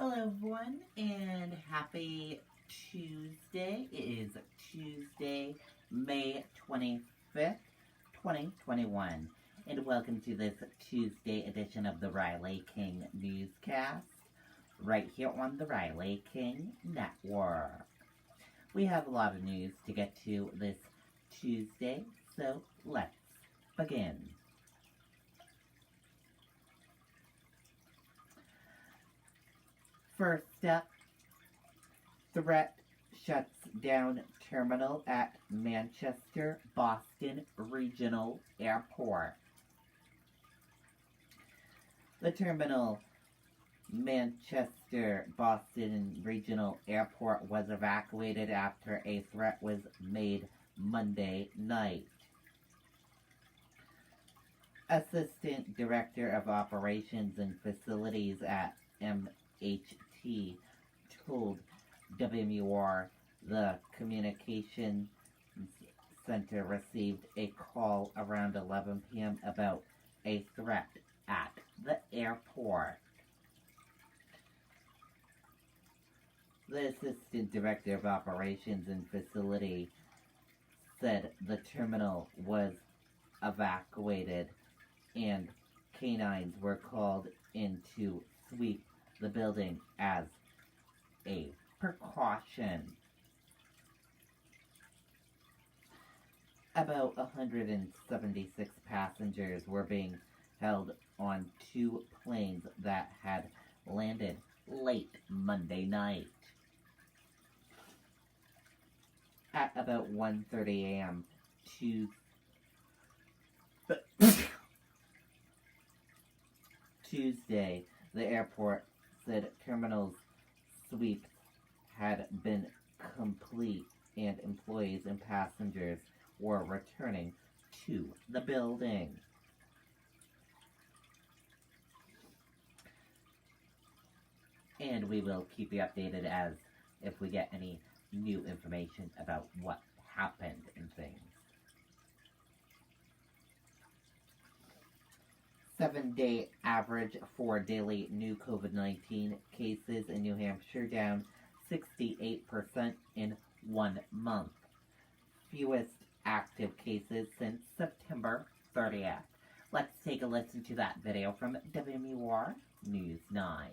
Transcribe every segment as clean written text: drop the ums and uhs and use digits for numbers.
Hello everyone and happy Tuesday. It is Tuesday, May 25th, 2021. And welcome to this Tuesday edition of the Riley King Newscast, right here on the Riley King Network. We have a lot of news to get to this Tuesday, so let's begin. First up, threat shuts down terminal at Manchester Boston Regional Airport. The terminal Manchester Boston Regional Airport was evacuated after a threat was made Monday night. Assistant Director of Operations and Facilities at MHT told WMUR the communications center received a call around 11 p.m. about a threat at the airport. The Assistant Director of Operations and Facility said the terminal was evacuated and canines were called in to sweep the building as a precaution. About 176 passengers were being held on two planes that had landed late Monday night. At about 1:30 a.m. Tuesday, the airport said terminal's sweeps had been complete and employees and passengers were returning to the building. And we will keep you updated as if we get any new information about what happened and things. 7-day average for daily new COVID-19 cases in New Hampshire down 68% in 1 month. Fewest active cases since September 30th. Let's take a listen to that video from WMUR News 9.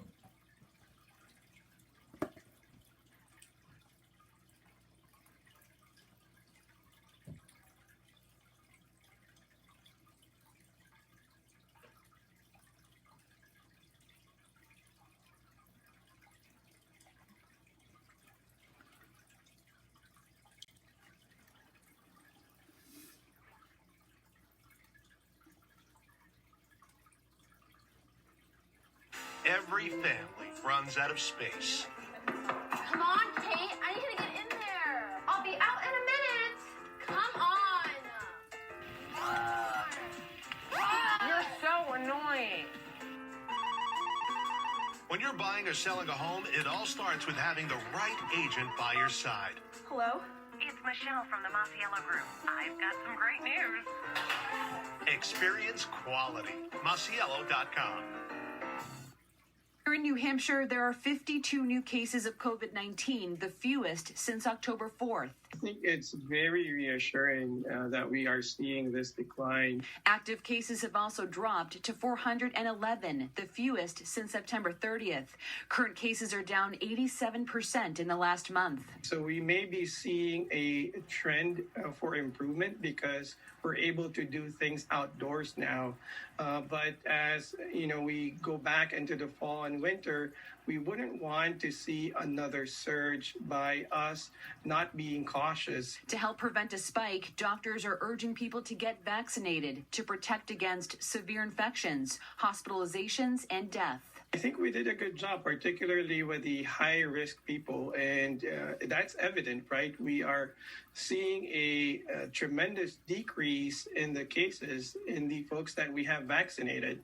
Every family runs out of space. Come on, Kate. I need to get in there. I'll be out in a minute. Come on. You're so annoying. When you're buying or selling a home, it all starts with having the right agent by your side. Hello? It's Michelle from the Masiello Group. I've got some great news. Experience quality. Masiello.com. Here in New Hampshire, there are 52 new cases of COVID-19, the fewest since October 4th. I think it's very reassuring that we are seeing this decline. Active cases have also dropped to 411, the fewest since September 30th. Current cases are down 87% in the last month. So we may be seeing a trend for improvement because we're able to do things outdoors now. But as you know, we go back into the fall and winter, we wouldn't want to see another surge by us not being cautious. To help prevent a spike, doctors are urging people to get vaccinated to protect against severe infections, hospitalizations, and death. I think we did a good job, particularly with the high-risk people, and that's evident, right? We are seeing a tremendous decrease in the cases in the folks that we have vaccinated.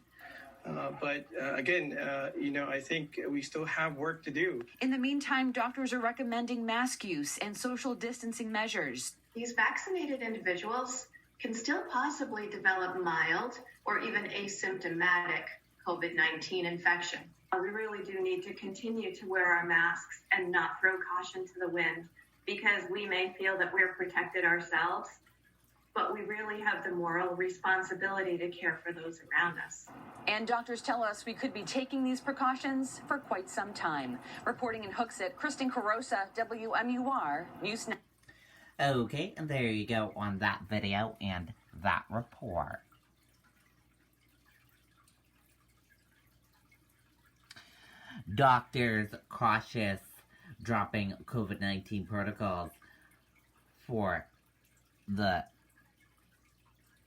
But again, I think we still have work to do. In the meantime, doctors are recommending mask use and social distancing measures. These vaccinated individuals can still possibly develop mild or even asymptomatic COVID-19 infection. We really do need to continue to wear our masks and not throw caution to the wind, because we may feel that we're protected ourselves, but we really have the moral responsibility to care for those around us. And doctors tell us we could be taking these precautions for quite some time. Reporting in Hooksett, Kristen Carosa, WMUR News Now. Okay, and there you go on that video and that report. Doctors cautious dropping COVID-19 protocols for the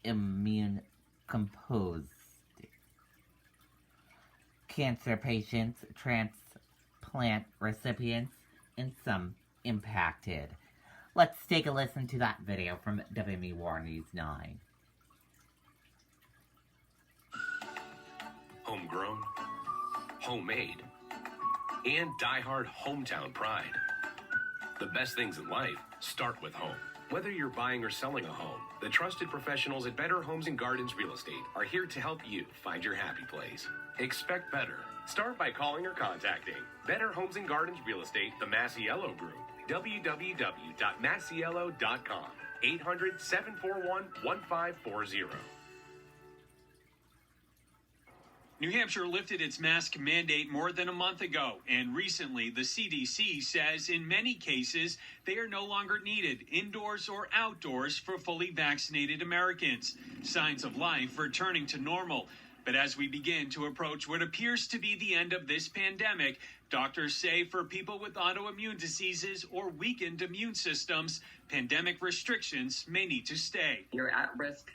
immune composed. Cancer patients, transplant recipients, and some impacted. Let's take a listen to that video from WMUR News 9. Homegrown, homemade, and diehard hometown pride. The best things in life start with home. Whether you're buying or selling a home, the trusted professionals at Better Homes and Gardens Real Estate are here to help you find your happy place. Expect better. Start by calling or contacting Better Homes and Gardens Real Estate, the Massiello Group, www.massiello.com, 800-741-1540. New Hampshire lifted its mask mandate more than a month ago, and recently the CDC says in many cases they are no longer needed indoors or outdoors for fully vaccinated Americans. Signs of life returning to normal. But as we begin to approach what appears to be the end of this pandemic, doctors say for people with autoimmune diseases or weakened immune systems, pandemic restrictions may need to stay. You're at risk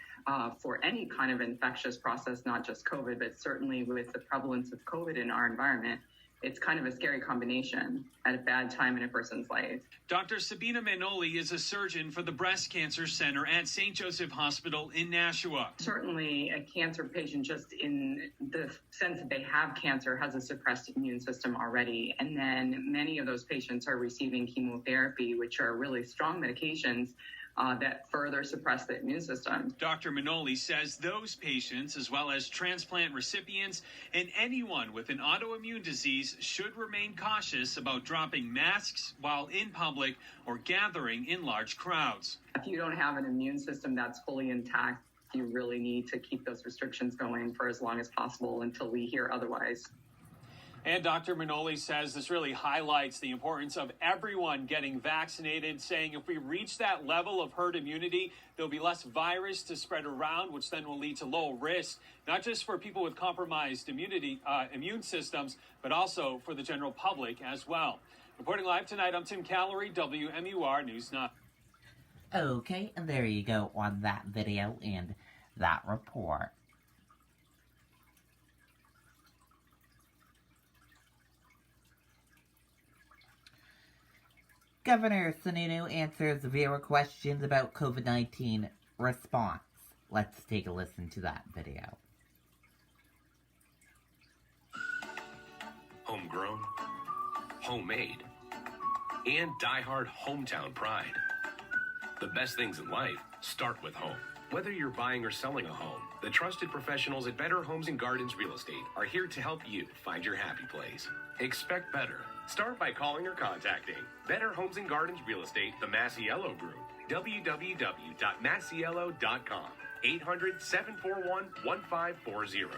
for any kind of infectious process, not just COVID, but certainly with the prevalence of COVID in our environment. It's kind of a scary combination at a bad time in a person's life. Dr. Sabina Manoli is a surgeon for the Breast Cancer Center at St. Joseph Hospital in Nashua. Certainly a cancer patient, just in the sense that they have cancer, has a suppressed immune system already. And then many of those patients are receiving chemotherapy, which are really strong medications that further suppress the immune system. Dr. Manoli says those patients, as well as transplant recipients and anyone with an autoimmune disease, should remain cautious about dropping masks while in public or gathering in large crowds. If you don't have an immune system that's fully intact, you really need to keep those restrictions going for as long as possible until we hear otherwise. And Dr. Manoli says this really highlights the importance of everyone getting vaccinated, saying if we reach that level of herd immunity, there'll be less virus to spread around, which then will lead to low risk, not just for people with compromised immune systems, but also for the general public as well. Reporting live tonight, I'm Tim Callery, WMUR News 9. Okay, and there you go on that video and that report. Governor Sununu answers viewer questions about COVID-19 response. Let's take a listen to that video. Homegrown, homemade, and diehard hometown pride. The best things in life start with home. Whether you're buying or selling a home, the trusted professionals at Better Homes and Gardens Real Estate are here to help you find your happy place. Expect better. Start by calling or contacting Better Homes and Gardens Real Estate, the Massiello Group, www.massiello.com, 800-741-1540.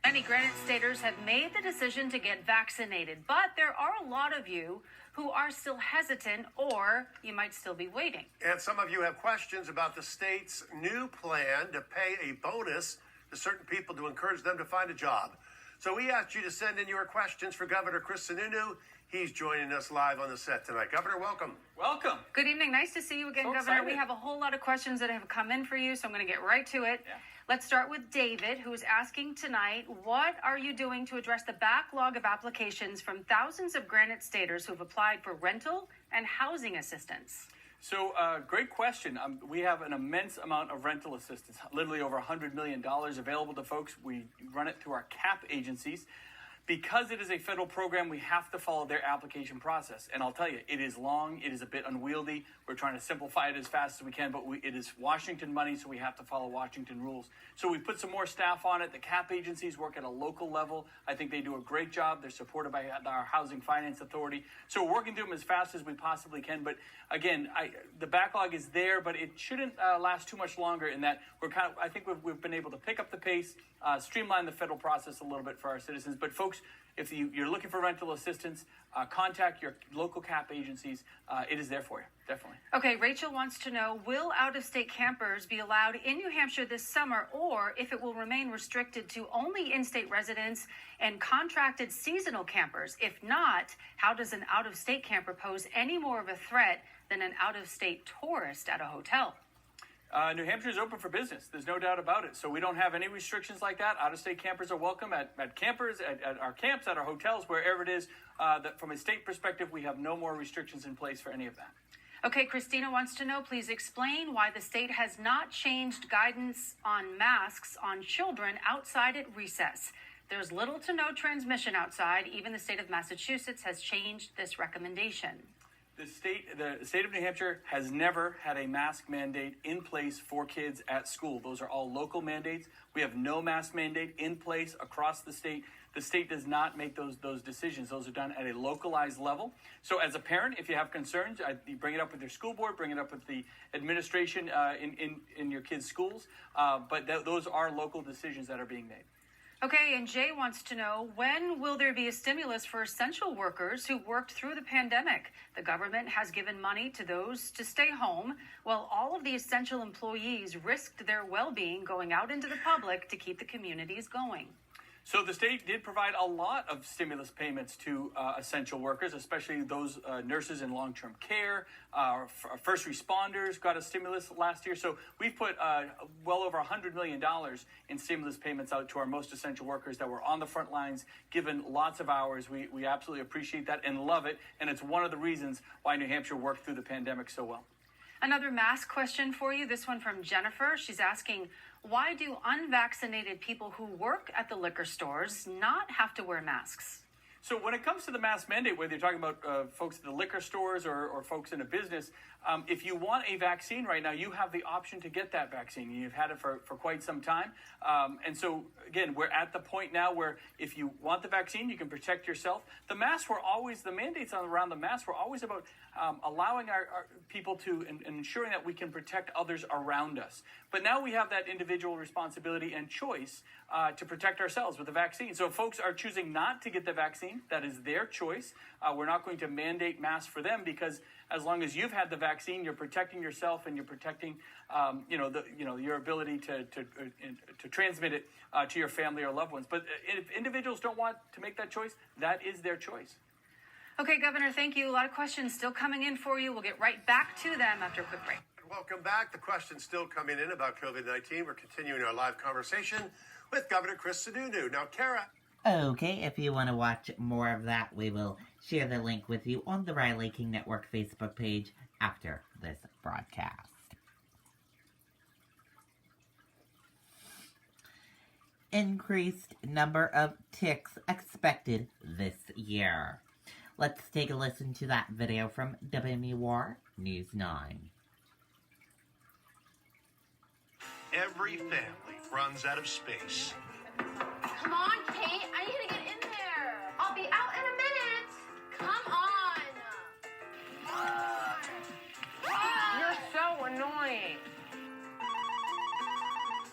Many Granite Staters have made the decision to get vaccinated, but there are a lot of you who are still hesitant, or you might still be waiting. And some of you have questions about the state's new plan to pay a bonus to certain people to encourage them to find a job. So we asked you to send in your questions for Governor Chris Sununu. He's joining us live on the set tonight. Governor, welcome. Welcome. Good evening. Nice to see you again, So Governor. excited. We have a whole lot of questions that have come in for you, so I'm going to get right to it. Yeah. Let's start with David, who is asking tonight, what are you doing to address the backlog of applications from thousands of Granite Staters who have applied for rental and housing assistance? So, great question. We have an immense amount of rental assistance, literally over $100 million available to folks. We run it through our CAP agencies. because it is a federal program, we have to follow their application process. And I'll tell you, it is long, it is a bit unwieldy. We're trying to simplify it as fast as we can, but it is Washington money, so we have to follow Washington rules. So we put some more staff on it. The CAP agencies work at a local level. I think they do a great job. They're supported by our Housing Finance Authority. So we're working through them as fast as we possibly can. But again, the backlog is there, but it shouldn't last too much longer in that I think we've been able to pick up the pace, streamline the federal process a little bit for our citizens. But folks, if you're looking for rental assistance, contact your local CAP agencies. It is there for you, definitely. Okay, Rachel wants to know, will out-of-state campers be allowed in New Hampshire this summer, or if it will remain restricted to only in-state residents and contracted seasonal campers? If not, how does an out-of-state camper pose any more of a threat than an out-of-state tourist at a hotel? New Hampshire is open for business. There's no doubt about it. So we don't have any restrictions like that. Out-of-state campers are welcome at campers, at our camps, at our hotels, wherever it is. From a state perspective, we have no more restrictions in place for any of that. Okay, Christina wants to know, please explain why the state has not changed guidance on masks on children outside at recess. There's little to no transmission outside. Even the state of Massachusetts has changed this recommendation. The state of New Hampshire has never had a mask mandate in place for kids at school. Those are all local mandates. We have no mask mandate in place across the state. The state does not make those decisions. Those are done at a localized level. So as a parent, if you have concerns, you bring it up with your school board, bring it up with the administration in your kids' schools. But those are local decisions that are being made. Okay, and Jay wants to know, when will there be a stimulus for essential workers who worked through the pandemic? The government has given money to those to stay home, while all of the essential employees risked their well-being going out into the public to keep the communities going. So the state did provide a lot of stimulus payments to essential workers, especially those nurses in long-term care. First responders got a stimulus last year. So we've put well over $100 million in stimulus payments out to our most essential workers that were on the front lines, given lots of hours. We absolutely appreciate that and love it. And it's one of the reasons why New Hampshire worked through the pandemic so well. Another mask question for you, this one from Jennifer. She's asking, why do unvaccinated people who work at the liquor stores not have to wear masks? So when it comes to the mask mandate, whether you're talking about folks at the liquor stores or folks in a business, if you want a vaccine right now, you have the option to get that vaccine. You've had it for quite some time. And so, again, we're at the point now where if you want the vaccine, you can protect yourself. The mandates around the masks were always about allowing our people to and ensuring that we can protect others around us. But now we have that individual responsibility and choice to protect ourselves with the vaccine. So if folks are choosing not to get the vaccine, that is their choice. We're not going to mandate masks for them, because as long as you've had the vaccine, you're protecting yourself and you're protecting, your ability to transmit it to your family or loved ones. But if individuals don't want to make that choice, that is their choice. Okay, Governor, thank you. A lot of questions still coming in for you. We'll get right back to them after a quick break. Welcome back. The questions still coming in about COVID-19. We're continuing our live conversation with Governor Chris Sununu. Now, Kara. Okay, if you want to watch more of that, we will share the link with you on the Riley King Network Facebook page after this broadcast. Increased number of ticks expected this year. Let's take a listen to that video from WMUR News 9. Every family runs out of space. Come on, Kate. I need to get in there. I'll be out in a minute. Come on. You're so annoying.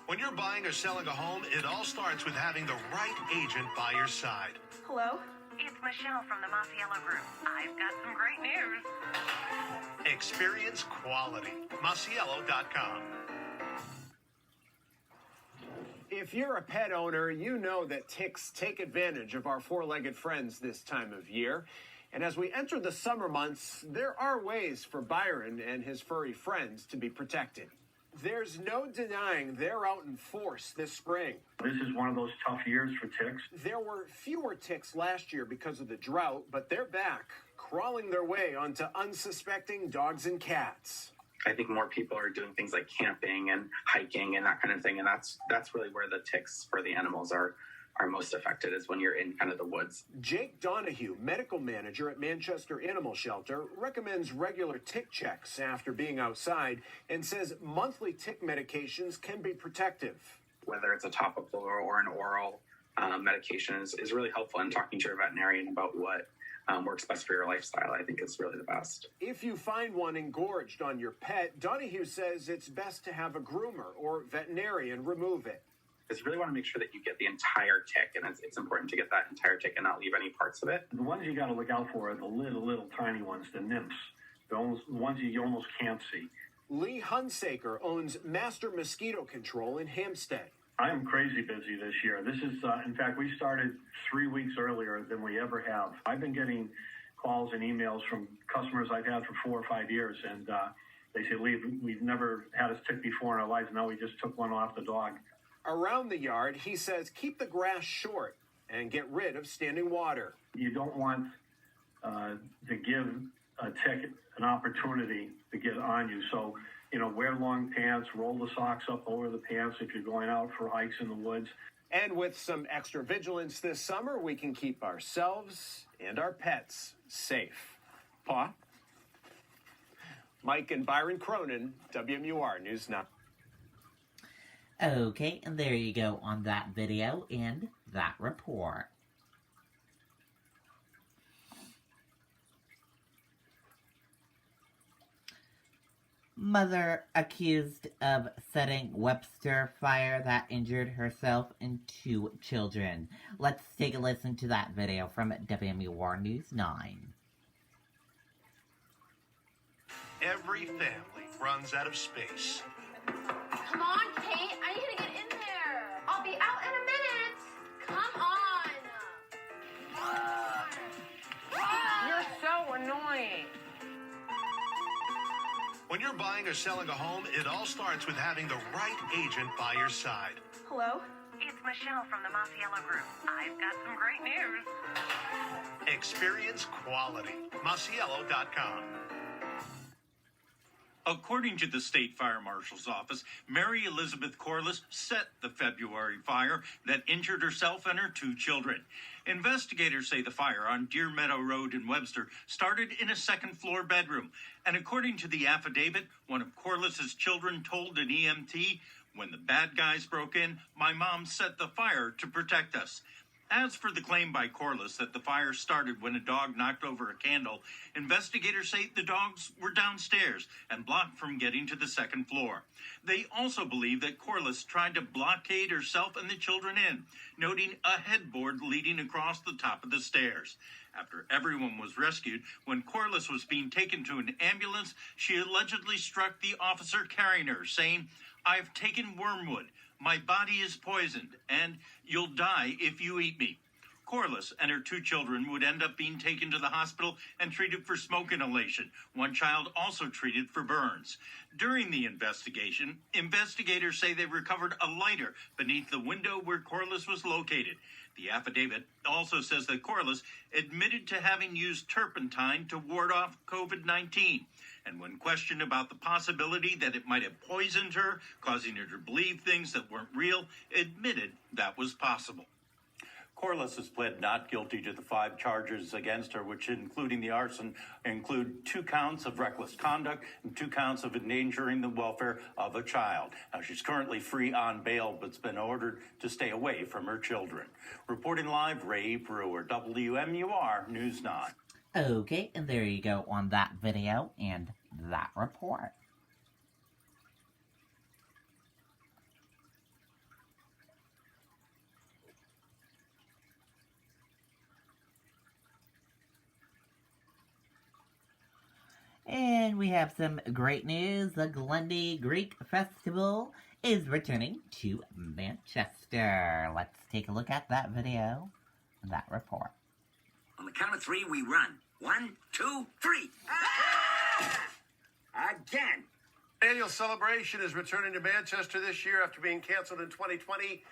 When you're buying or selling a home, it all starts with having the right agent by your side. Hello? It's Michelle from the Masiello Group. I've got some great news. Experience quality. Masiello.com. If you're a pet owner, you know that ticks take advantage of our four-legged friends this time of year. And as we enter the summer months, there are ways for Byron and his furry friends to be protected. There's no denying they're out in force this spring. This is one of those tough years for ticks. There were fewer ticks last year because of the drought, but they're back, crawling their way onto unsuspecting dogs and cats. I think more people are doing things like camping and hiking and that kind of thing, and that's really where the ticks for the animals are are most affected is when you're in kind of the woods. Jake Donahue, medical manager at Manchester Animal Shelter, recommends regular tick checks after being outside and says monthly tick medications can be protective. Whether it's a topical or an oral medication is really helpful, and talking to your veterinarian about what works best for your lifestyle, I think is really the best. If you find one engorged on your pet, Donahue says it's best to have a groomer or veterinarian remove it. Because you really want to make sure that you get the entire tick, and it's important to get that entire tick and not leave any parts of it. The ones you got to look out for are the little tiny ones, the nymphs, the ones you almost can't see. Lee Hunsaker owns Master Mosquito Control in Hampstead. I am crazy busy this year. This is, in fact, we started 3 weeks earlier than we ever have. I've been getting calls and emails from customers I've had for 4 or 5 years, and they say, Lee, we've never had a tick before in our lives. Now we just took one off the dog. Around the yard, he says keep the grass short and get rid of standing water. You don't want to give a tick an opportunity to get on you. So, wear long pants, roll the socks up over the pants if you're going out for hikes in the woods. And with some extra vigilance this summer, we can keep ourselves and our pets safe. Paw? Mike and Byron Cronin, WMUR News 9. Okay, and there you go on that video and that report. Mother accused of setting Webster fire that injured herself and 2 children. Let's take a listen to that video from WMUR News 9. Every family runs out of space. Come on, Kate. I need to get in there. I'll be out in a minute. Come on. You're so annoying. When you're buying or selling a home, it all starts with having the right agent by your side. Hello? It's Michelle from the Masiello Group. I've got some great news. Experience quality. Masiello.com. According to the State Fire Marshal's Office, Mary Elizabeth Corliss set the February fire that injured herself and her 2 children. Investigators say the fire on Deer Meadow Road in Webster started in a second-floor bedroom. And according to the affidavit, one of Corliss's children told an EMT, "When the bad guys broke in, my mom set the fire to protect us." As for the claim by Corliss that the fire started when a dog knocked over a candle, investigators say the dogs were downstairs and blocked from getting to the second floor. They also believe that Corliss tried to blockade herself and the children in, noting a headboard leading across the top of the stairs. After everyone was rescued, when Corliss was being taken to an ambulance, she allegedly struck the officer carrying her, saying, "I've taken wormwood. My body is poisoned, and you'll die if you eat me." Corliss and her 2 children would end up being taken to the hospital and treated for smoke inhalation. One child also treated for burns. During the investigation, investigators say they recovered a lighter beneath the window where Corliss was located. The affidavit also says that Corliss admitted to having used turpentine to ward off COVID-19. And when questioned about the possibility that it might have poisoned her, causing her to believe things that weren't real, admitted that was possible. Corliss has pled not guilty to the 5 charges against her, which, including the arson, include 2 counts of reckless conduct and 2 counts of endangering the welfare of a child. Now, she's currently free on bail, but's been ordered to stay away from her children. Reporting live, Ray Brewer, WMUR News 9. Okay, and there you go on that video and that report. And we have some great news. The Glendi Greek Festival is returning to Manchester. Let's take a look at that video and that report. On the count of 3, we run. 1, 2, 3. Again. Annual celebration is returning to Manchester this year after being canceled in 2020.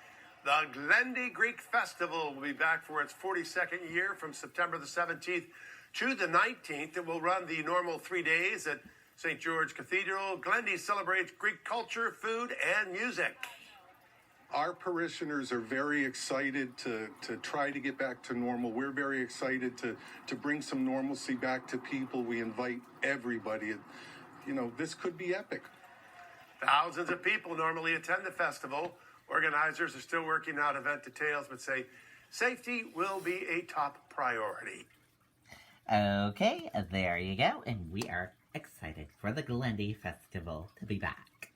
The Glendi Greek Festival will be back for its 42nd year from September the 17th to the 19th. It will run the normal 3 days at St. George Cathedral. Glendi celebrates Greek culture, food, and music. Our parishioners are very excited to try to get back to normal. We're very excited to bring some normalcy back to people. We invite everybody. You know, this could be epic. Thousands of people normally attend the festival. Organizers are still working out event details, but say safety will be a top priority. Okay, there you go. And we are excited for the Glendi Festival to be back.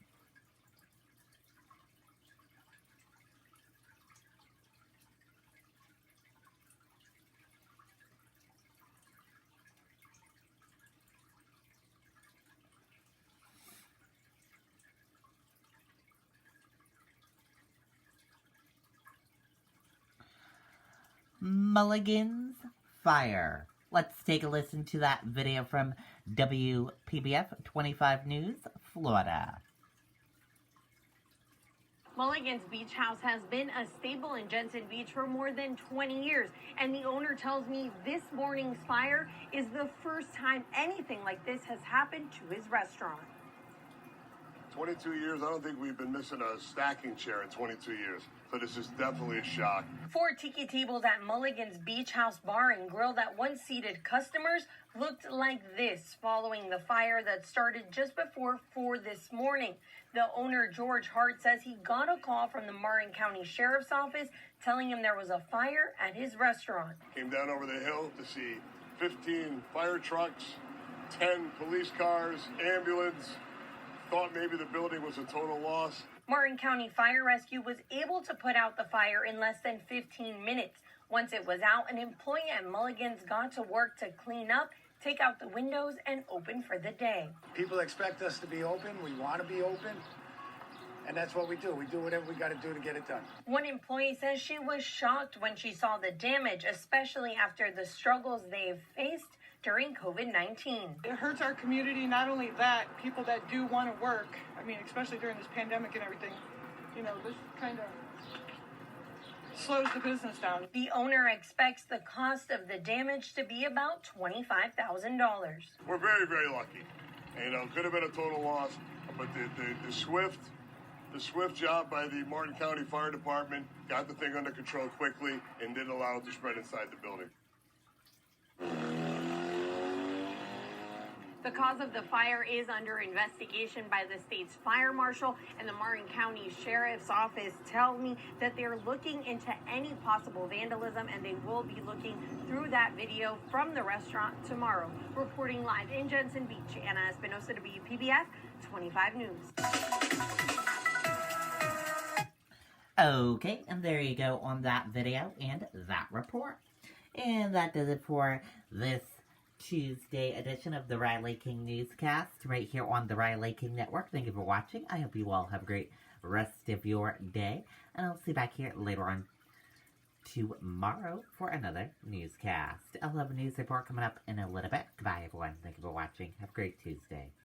Mulligan's Fire. Let's take a listen to that video from WPBF 25 News, Florida. Mulligan's Beach House has been a staple in Jensen Beach for more than 20 years, and the owner tells me this morning's fire is the first time anything like this has happened to his restaurant. 22 years, I don't think we've been missing a stacking chair in 22 years. So this is definitely a shock. 4 tiki tables at Mulligan's Beach House Bar and Grill that once seated customers looked like this following the fire that started just before 4 this morning. The owner, George Hart, says he got a call from the Marin County Sheriff's Office telling him there was a fire at his restaurant. Came down over the hill to see 15 fire trucks, 10 police cars, ambulance. Thought maybe the building was a total loss. Marin County Fire Rescue was able to put out the fire in less than 15 minutes. Once it was out, an employee at Mulligan's got to work to clean up, take out the windows, and open for the day. People expect us to be open. We want to be open. And that's what we do. We do whatever we got to do to get it done. One employee says she was shocked when she saw the damage, especially after the struggles they've faced during COVID-19. It hurts our community. Not only that, people that do want to work, I mean, especially during this pandemic and everything, you know, this kind of slows the business down. The owner expects the cost of the damage to be about $25,000. We're very, very lucky. You know, could have been a total loss, but the swift job by the Martin County Fire Department got the thing under control quickly and didn't allow it to spread inside the building. The cause of the fire is under investigation by the state's fire marshal, and the Marin County Sheriff's Office tell me that they're looking into any possible vandalism, and they will be looking through that video from the restaurant tomorrow. Reporting live in Jensen Beach, Anna Espinosa, WPBF 25 News. Okay, and there you go on that video and that report. And that does it for this Tuesday edition of the Riley King Newscast right here on the Riley King Network. Thank you for watching. I hope you all have a great rest of your day. And I'll see you back here later on tomorrow for another newscast. I'll have a news report coming up in a little bit. Goodbye, everyone. Thank you for watching. Have a great Tuesday.